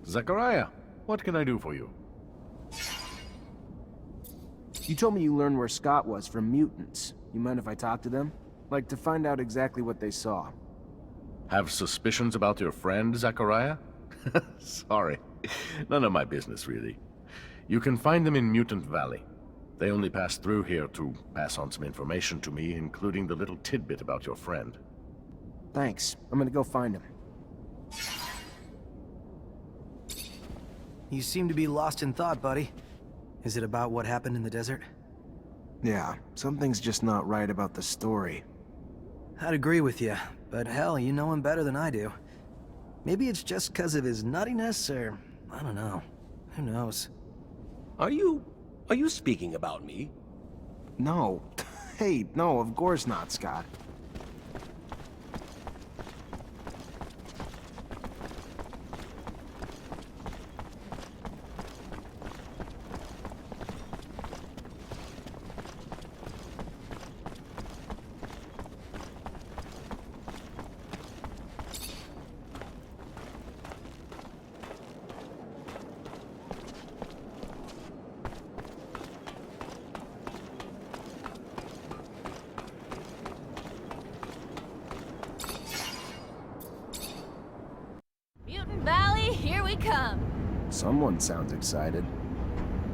Zachariah, what can I do for you? You told me you learned where Scott was from mutants. You mind if I talk to them? Like to find out exactly what they saw. Have suspicions about your friend, Zachariah? Sorry. None of my business, really. You can find them in Mutant Valley. They only passed through here to pass on some information to me, including the little tidbit about your friend. Thanks. I'm gonna go find him. You seem to be lost in thought, buddy. Is it about what happened in the desert? Yeah, something's just not right about the story. I'd agree with you, but hell, you know him better than I do. Maybe it's just because of his nuttiness, or I don't know. Who knows? Are you speaking about me? No. Hey, no, of course not, Scott. Mutant Valley, here we come. Someone sounds excited.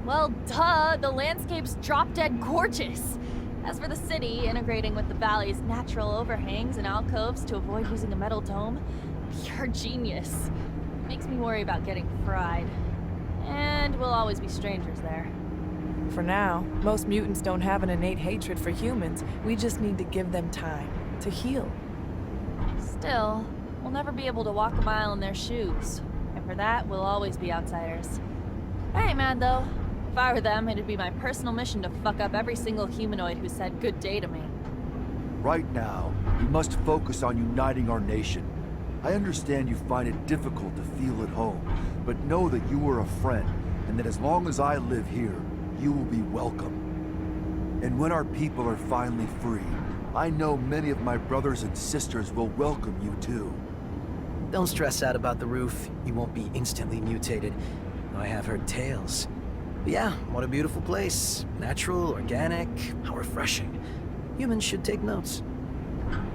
Well, duh, the landscape's drop-dead gorgeous. As for the city, integrating with the valley's natural overhangs and alcoves to avoid using a metal dome, pure genius. Makes me worry about getting fried. And we'll always be strangers there. For now, most mutants don't have an innate hatred for humans. We just need to give them time to heal. Still, we'll never be able to walk a mile in their shoes. And for that, we'll always be outsiders. I ain't mad though. If I were them, it'd be my personal mission to fuck up every single humanoid who said good day to me. Right now, we must focus on uniting our nation. I understand you find it difficult to feel at home, but know that you are a friend, and that as long as I live here, you will be welcome. And when our people are finally free, I know many of my brothers and sisters will welcome you too. Don't stress out about the roof. You won't be instantly mutated. I have heard tales. But yeah, what a beautiful place. Natural, organic, how refreshing. Humans should take notes.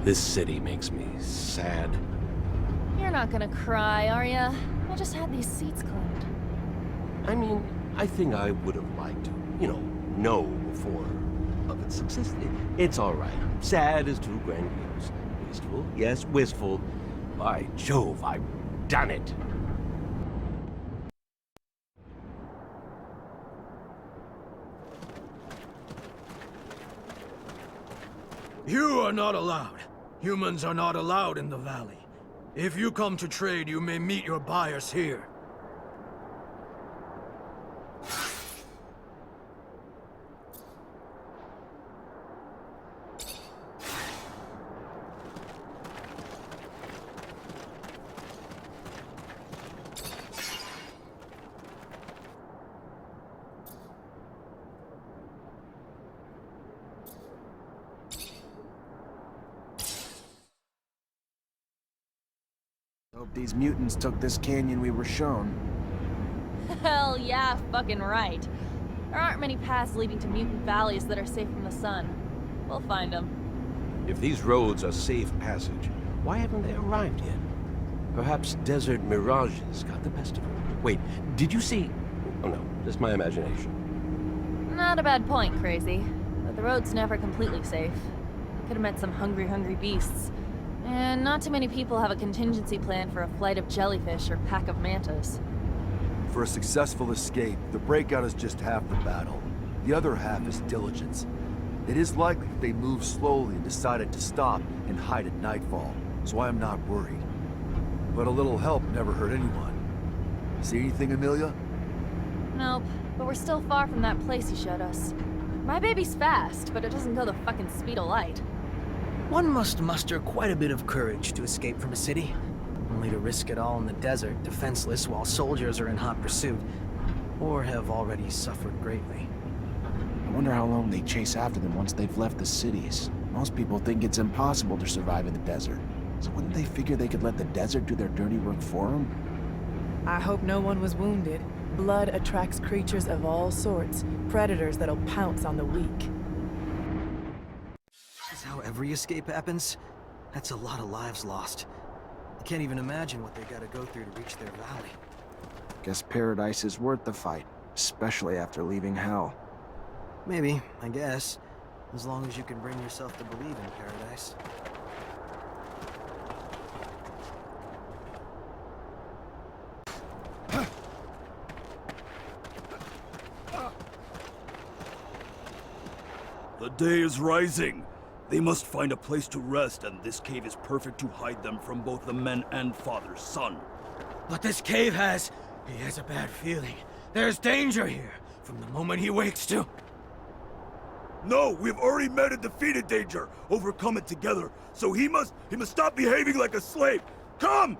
This city makes me sad. You're not gonna cry, are ya? I just had these seats cleaned. I mean, I think I would have liked to, know before of its success. It's all right. Sad is too grandiose. Wistful, yes, wistful. By Jove, I've done it. You are not allowed. Humans are not allowed in the valley. If you come to trade, you may meet your buyers here. Hope these mutants took this canyon we were shown. Hell yeah, fucking right. There aren't many paths leading to mutant valleys that are safe from the sun. We'll find them. If these roads are safe passage, why haven't they arrived yet? Perhaps desert mirages got the best of them. Wait, did you see... Oh no, just my imagination. Not a bad point, Crazy. But the road's never completely safe. Could have met some hungry beasts. And not too many people have a contingency plan for a flight of jellyfish or pack of mantas. For a successful escape, the breakout is just half the battle. The other half is diligence. It is likely that they moved slowly and decided to stop and hide at nightfall, so I am not worried. But a little help never hurt anyone. See anything, Amelia? Nope, but we're still far from that place he showed us. My baby's fast, but it doesn't go the fucking speed of light. One must muster quite a bit of courage to escape from a city, only to risk it all in the desert, defenseless while soldiers are in hot pursuit, or have already suffered greatly. I wonder how long they chase after them once they've left the cities. Most people think it's impossible to survive in the desert. So wouldn't they figure they could let the desert do their dirty work for them? I hope no one was wounded. Blood attracts creatures of all sorts, predators that'll pounce on the weak. Is how every escape happens? That's a lot of lives lost. I can't even imagine what they gotta go through to reach their valley. Guess paradise is worth the fight, especially after leaving hell. Maybe, I guess. As long as you can bring yourself to believe in paradise. The day is rising. They must find a place to rest, and this cave is perfect to hide them from both the men and Father's son. But this cave has... He has a bad feeling. There's danger here, from the moment he wakes to... No, we've already met and defeated danger, overcome it together. So he must stop behaving like a slave. Come!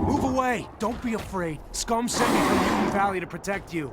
Move away! Don't be afraid. Scum sent me from Mutant Valley to protect you.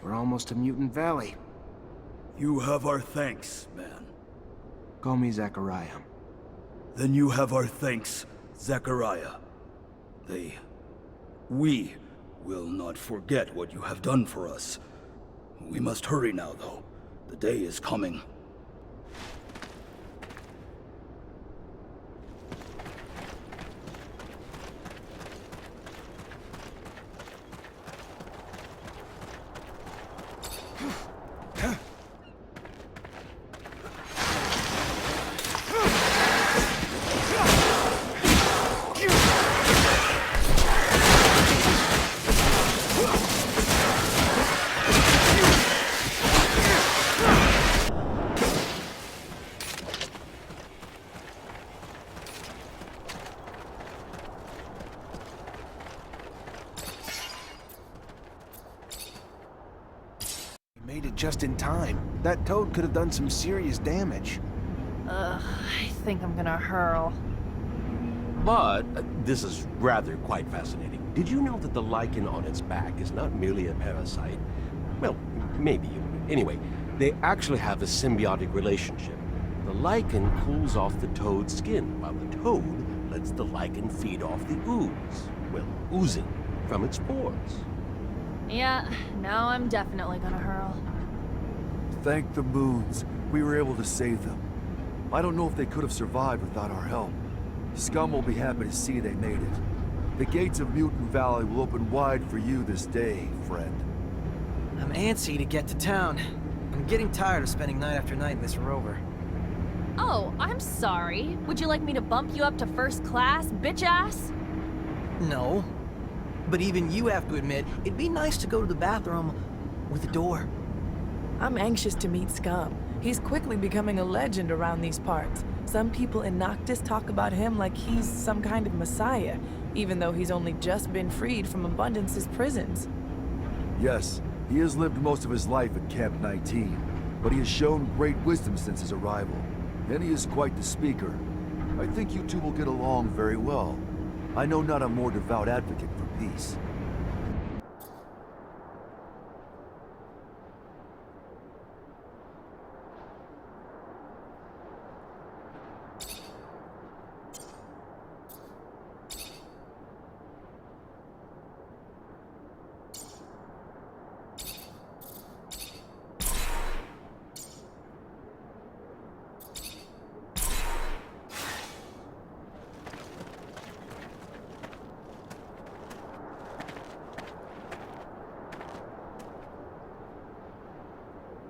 We're almost to Mutant Valley. You have our thanks, man. Call me Zachariah. Then you have our thanks, Zachariah. We will not forget what you have done for us. We must hurry now, though. The day is coming. just in time. That toad could have done some serious damage. I think I'm gonna hurl. But this is rather quite fascinating. Did you know that the lichen on its back is not merely a parasite? Well, maybe. Anyway, they actually have a symbiotic relationship. The lichen cools off the toad's skin, while the toad lets the lichen feed off the ooze. Well, oozing from its pores. Yeah, now I'm definitely gonna hurl. Thank the moons. We were able to save them. I don't know if they could have survived without our help. Scum will be happy to see they made it. The gates of Mutant Valley will open wide for you this day, friend. I'm antsy to get to town. I'm getting tired of spending night after night in this rover. Oh, I'm sorry. Would you like me to bump you up to first class, bitch ass? No. But even you have to admit, it'd be nice to go to the bathroom with a door. I'm anxious to meet Scum. He's quickly becoming a legend around these parts. Some people in Noctis talk about him like he's some kind of messiah, even though he's only just been freed from Abundance's prisons. Yes, he has lived most of his life at Camp 19, but he has shown great wisdom since his arrival, and he is quite the speaker. I think you two will get along very well. I know not a more devout advocate for peace.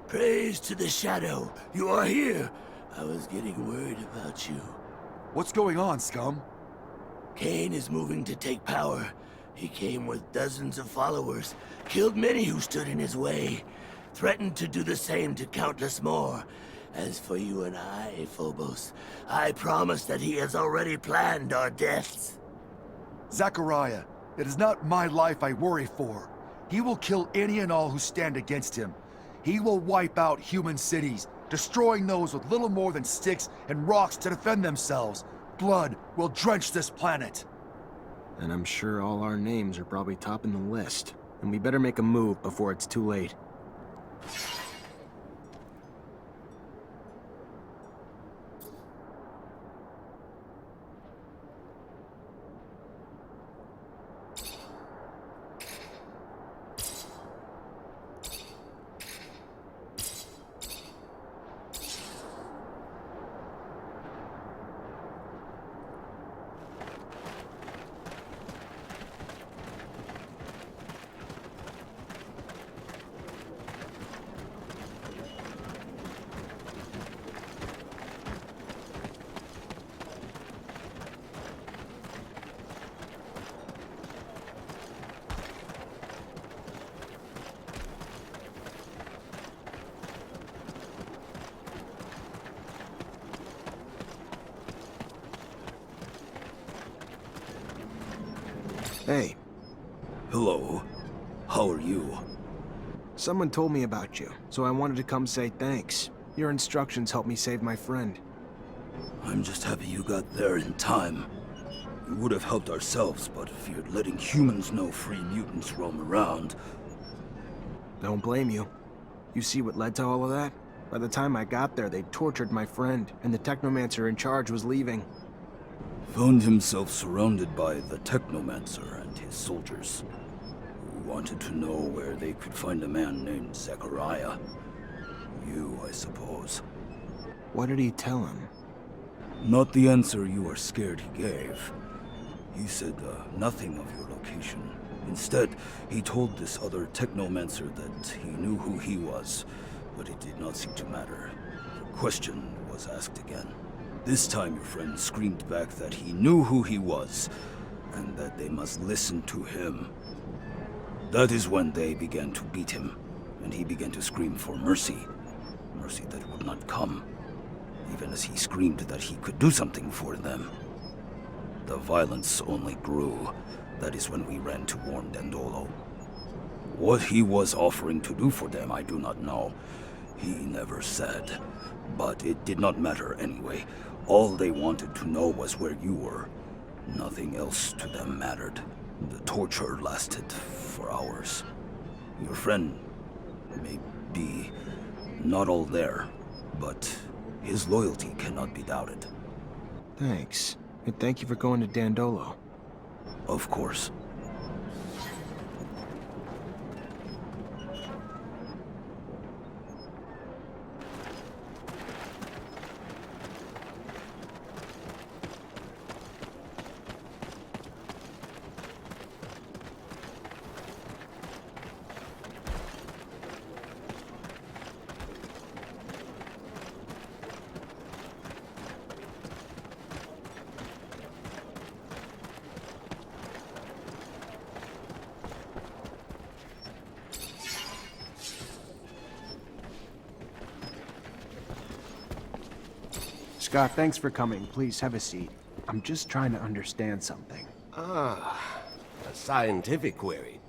Praise to the Shadow. You are here. I was getting worried about you. What's going on, Scum? Cain is moving to take power. He came with dozens of followers, killed many who stood in his way, threatened to do the same to countless more. As for you and I, Phobos, I promise that he has already planned our deaths. Zachariah, it is not my life I worry for. He will kill any and all who stand against him. He will wipe out human cities, destroying those with little more than sticks and rocks to defend themselves. Blood will drench this planet. And I'm sure all our names are probably topping the list. And we better make a move before it's too late. Hey. Hello. How are you? Someone told me about you, so I wanted to come say thanks. Your instructions helped me save my friend. I'm just happy you got there in time. We would have helped ourselves, but feared letting humans know free mutants roam around. Don't blame you. You see what led to all of that? By the time I got there, they'd tortured my friend, and the Technomancer in charge was leaving. Found himself surrounded by the Technomancer and his soldiers, who wanted to know where they could find a man named Zachariah. You, I suppose. What did he tell him? Not the answer you are scared he gave. He said nothing of your location. Instead, he told this other Technomancer that he knew who he was, but it did not seem to matter. The question was asked again. This time your friend screamed back that he knew who he was, and that they must listen to him. That is when they began to beat him, and he began to scream for mercy. Mercy that would not come, even as he screamed that he could do something for them. The violence only grew. That is when we ran to warn Dandolo. What he was offering to do for them, I do not know. He never said. But it did not matter anyway. All they wanted to know was where you were. Nothing else to them mattered. The torture lasted for hours. Your friend may be not all there, but his loyalty cannot be doubted. Thanks. And thank you for going to Dandolo. Of course. Scott, thanks for coming. Please have a seat. I'm just trying to understand something. Ah, a scientific query.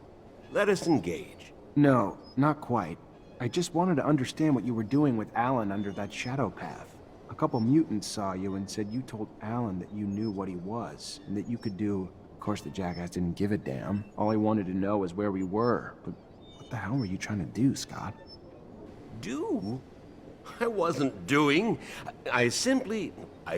Let us engage. No, not quite. I just wanted to understand what you were doing with Alan under that shadow path. A couple mutants saw you and said you told Alan that you knew what he was, and that you could do... Of course, the jackass didn't give a damn. All he wanted to know was where we were. But what the hell were you trying to do, Scott? Do? I wasn't doing. I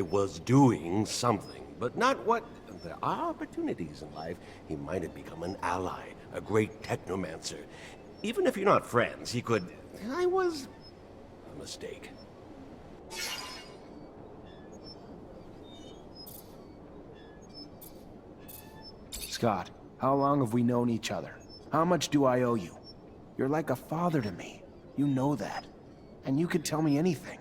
was doing something, but not what... There are opportunities in life. He might have become an ally, a great Technomancer. Even if you're not friends, he could... I was... a mistake. Scott, how long have we known each other? How much do I owe you? You're like a father to me. You know that. And you could tell me anything.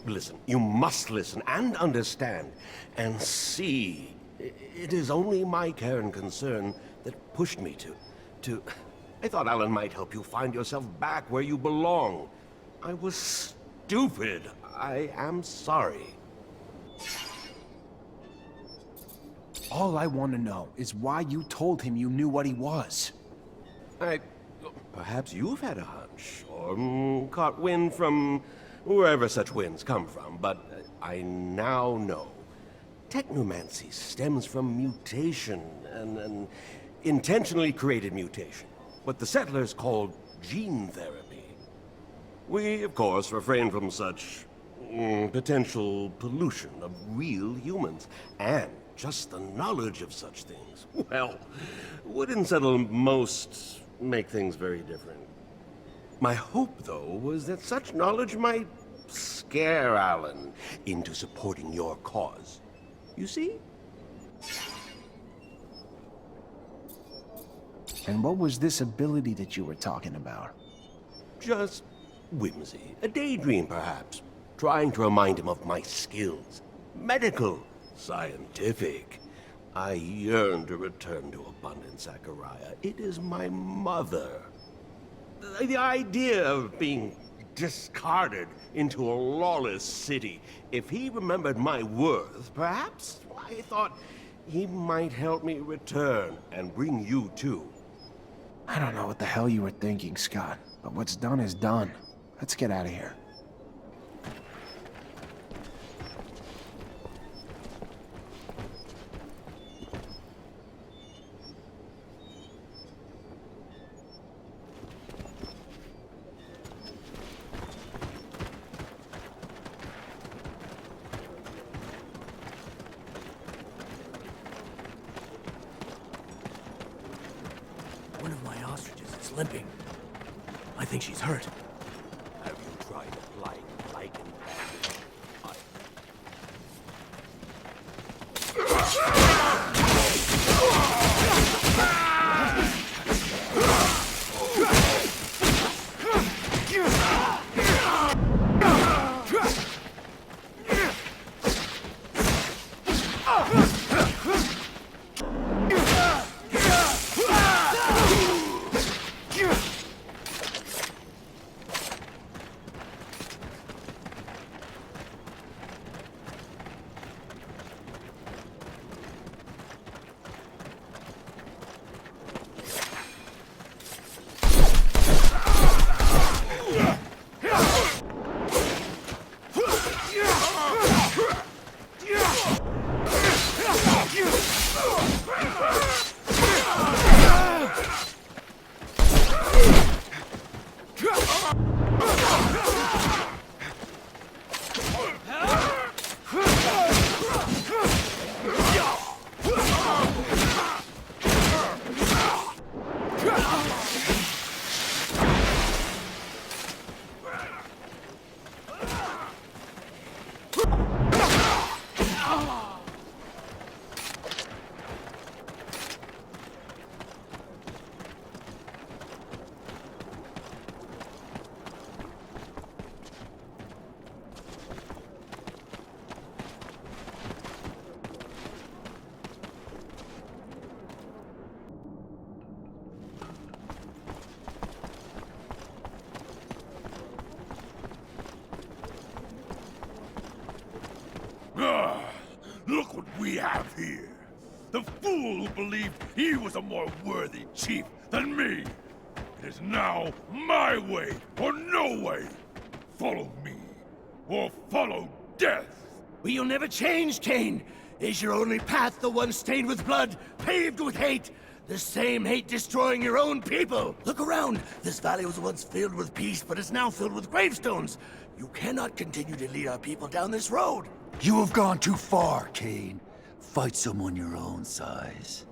Listen, you must listen and understand and see. It is only my care and concern that pushed me to... I thought Alan might help you find yourself back where you belong. I was stupid. I am sorry. All I want to know is why you told him you knew what he was. Perhaps you've had a hunch, or caught wind from wherever such winds come from, but I now know. Technomancy stems from mutation, an intentionally created mutation, what the settlers called gene therapy. We, of course, refrain from such potential pollution of real humans, and just the knowledge of such things, well, wouldn't settle most... make things very different. My hope, though, was that such knowledge might scare Alan into supporting your cause. You see? And what was this ability that you were talking about? Just whimsy. A daydream, perhaps. Trying to remind him of my skills. Medical. Scientific. I yearn to return to abundance, Zachariah. It is my mother. The idea of being discarded into a lawless city. If he remembered my worth, perhaps I thought he might help me return and bring you too. I don't know what the hell you were thinking, Scott, but what's done is done. Let's get out of here. One of my ostriches is limping. I think she's hurt. Have you tried applying lichen bandage? Look what we have here. The fool who believed he was a more worthy chief than me. It is now my way or no way. Follow me, or follow death. Will you never change, Cain? Is your only path the one stained with blood, paved with hate? The same hate destroying your own people. Look around. This valley was once filled with peace, but is now filled with gravestones. You cannot continue to lead our people down this road. You have gone too far, Cain. Fight someone your own size.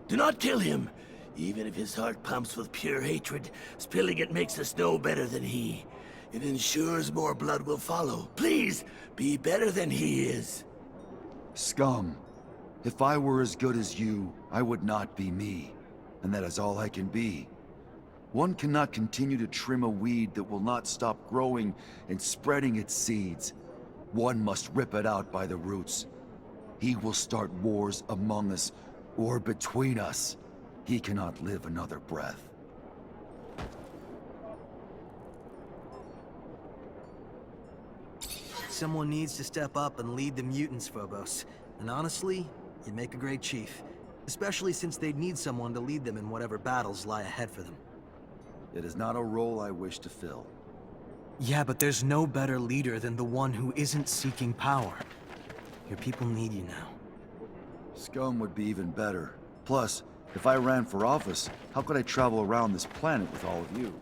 Do not kill him. Even if his heart pumps with pure hatred, spilling it makes us no better than he. It ensures more blood will follow. Please, be better than he is. Scum. If I were as good as you, I would not be me. And that is all I can be. One cannot continue to trim a weed that will not stop growing and spreading its seeds. One must rip it out by the roots. He will start wars among us, or between us. He cannot live another breath. Someone needs to step up and lead the mutants, Phobos. And honestly, you'd make a great chief. Especially since they'd need someone to lead them in whatever battles lie ahead for them. It is not a role I wish to fill. Yeah, but there's no better leader than the one who isn't seeking power. Your people need you now. Scum would be even better. Plus, if I ran for office, how could I travel around this planet with all of you?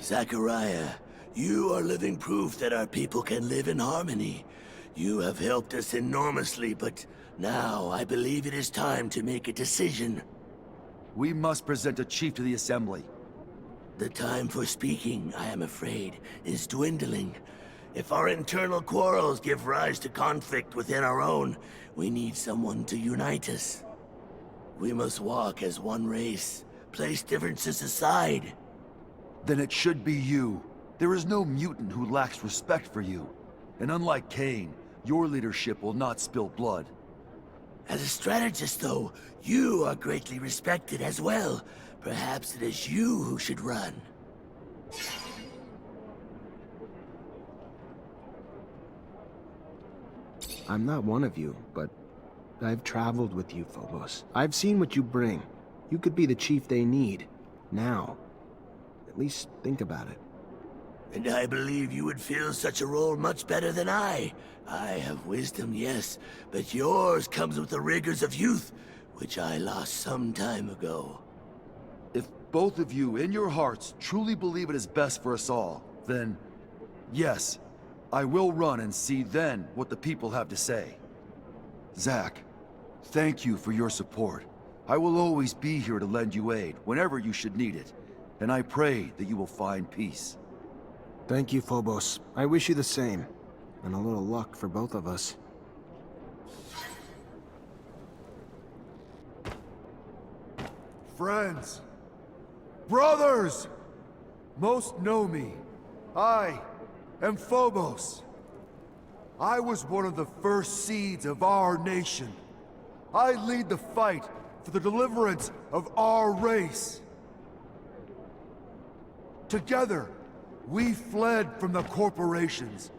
Zachariah, you are living proof that our people can live in harmony. You have helped us enormously, but now I believe it is time to make a decision. We must present a chief to the Assembly. The time for speaking, I am afraid, is dwindling. If our internal quarrels give rise to conflict within our own, we need someone to unite us. We must walk as one race, place differences aside. Then it should be you. There is no mutant who lacks respect for you. And unlike Cain, your leadership will not spill blood. As a strategist, though, you are greatly respected as well. Perhaps it is you who should run. I'm not one of you, but I've traveled with you, Phobos. I've seen what you bring. You could be the chief they need. Now. At least think about it. And I believe you would fill such a role much better than I. I have wisdom, yes, but yours comes with the rigors of youth, which I lost some time ago. If both of you, in your hearts, truly believe it is best for us all, then, yes, I will run and see then what the people have to say. Zach, thank you for your support. I will always be here to lend you aid whenever you should need it, and I pray that you will find peace. Thank you, Phobos. I wish you the same. And a little luck for both of us. Friends! Brothers! Most know me. I am Phobos. I was one of the first seeds of our nation. I lead the fight for the deliverance of our race. Together, we fled from the corporations.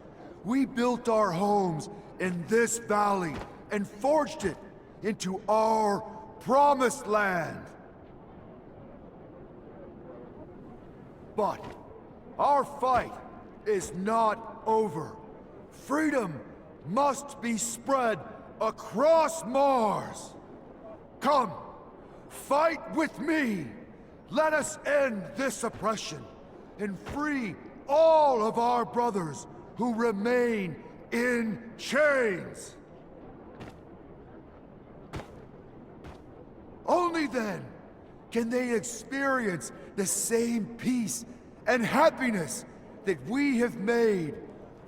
We built our homes in this valley and forged it into our promised land. But our fight is not over. Freedom must be spread across Mars. Come, fight with me. Let us end this oppression and free all of our brothers who remain in chains. Only then can they experience the same peace and happiness that we have made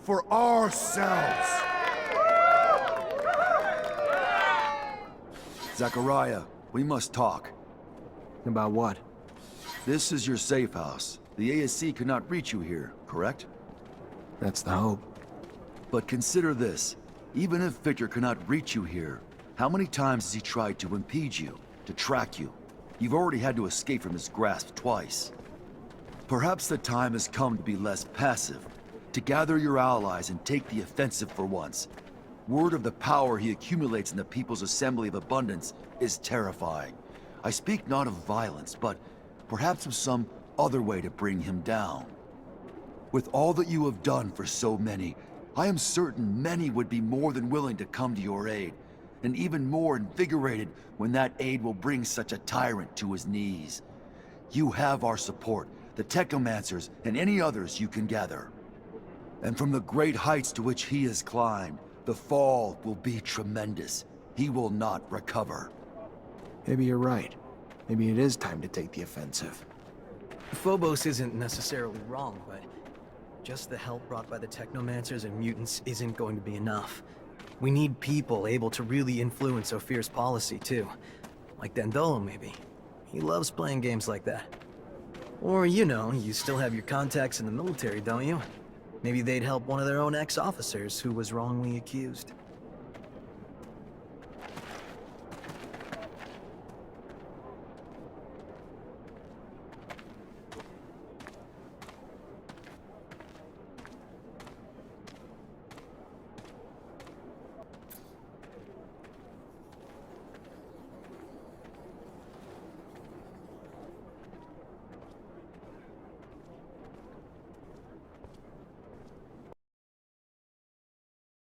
for ourselves. Zachariah, we must talk. About what? This is your safe house. The ASC could not reach you here, correct? That's the hope. But consider this. Even if Victor cannot reach you here, how many times has he tried to impede you, to track you? You've already had to escape from his grasp twice. Perhaps the time has come to be less passive, to gather your allies and take the offensive for once. Word of the power he accumulates in the People's Assembly of Abundance is terrifying. I speak not of violence, but perhaps of some other way to bring him down. With all that you have done for so many, I am certain many would be more than willing to come to your aid, and even more invigorated when that aid will bring such a tyrant to his knees. You have our support, the Technomancers, and any others you can gather. And from the great heights to which he has climbed, the fall will be tremendous. He will not recover. Maybe you're right. Maybe it is time to take the offensive. Phobos isn't necessarily wrong, but just the help brought by the Technomancers and mutants isn't going to be enough. We need people able to really influence Ophir's policy, too. Like Dandolo, maybe. He loves playing games like that. Or, you know, you still have your contacts in the military, don't you? Maybe they'd help one of their own ex-officers who was wrongly accused.